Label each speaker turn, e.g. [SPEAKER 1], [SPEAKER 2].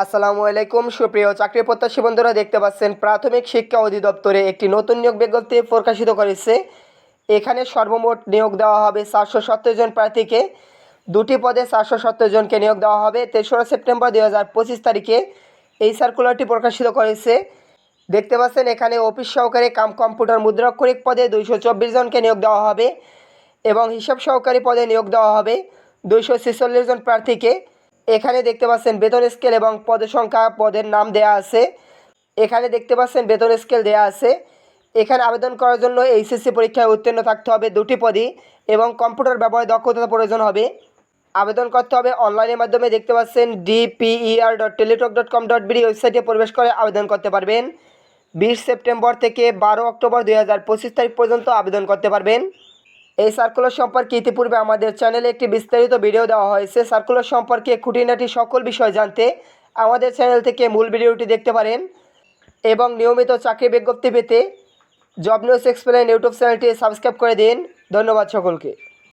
[SPEAKER 1] আসসালামু আলাইকুম সুপ্রিয় চাকরি প্রত্যাশী বন্ধুরা, দেখতে পাচ্ছেন প্রাথমিক শিক্ষা অধিদপ্তরে একটি নতুন নিয়োগ বিজ্ঞপ্তি প্রকাশিত করেছে। এখানে সর্বমোট নিয়োগ দেওয়া হবে 470 জন প্রার্থীকে। দুটি পদে 470 জনকে নিয়োগ দেওয়া হবে। 3রা সেপ্টেম্বর 2025 তারিখে এই সার্কুলারটি প্রকাশিত করেছে। দেখতে পাচ্ছেন এখানে অফিস সহকারী কাম কম্পিউটার মুদ্রাক্ষরিক পদে 224 জনকে নিয়োগ দেওয়া হবে এবং হিসাব সহকারী পদে নিয়োগ দেওয়া হবে 246 জন প্রার্থীকে। এখানে দেখতে পাচ্ছেন বেতন স্কেল এবং পদের সংখ্যা, পদের নাম দেয়া আছে। এখানে দেখতে পাচ্ছেন বেতন স্কেল দেয়া আছে। এখানে আবেদন করার জন্য এইচএসসি পরীক্ষায় উত্তীর্ণ থাকতে হবে দুটি পদই এবং কম্পিউটার ব্যবহারে দক্ষতা প্রয়োজন হবে। আবেদন করতে হবে অনলাইনের মাধ্যমে। দেখতে পাচ্ছেন dper.teletalk.com.bd ওয়েবসাইটে প্রবেশ করে আবেদন করতে পারবেন। 20 সেপ্টেম্বর থেকে 12 অক্টোবর 2025 তারিখ পর্যন্ত আবেদন করতে পারবেন। এই সার্কুলার সম্পর্কে ইতিপূর্বে আমাদের চ্যানেলে একটি বিস্তারিত ভিডিও দেওয়া হয়েছে। সার্কুলার সম্পর্কে খুঁটিনাটি সকল বিষয় জানতে আমাদের চ্যানেল থেকে মূল ভিডিওটি দেখতে পারেন এবং নিয়মিত চাকরি বিজ্ঞপ্তি পেতে জব নিউজ এক্সপ্লেইন ইউটিউব চ্যানেলটি সাবস্ক্রাইব করে দিন। ধন্যবাদ সকলকে।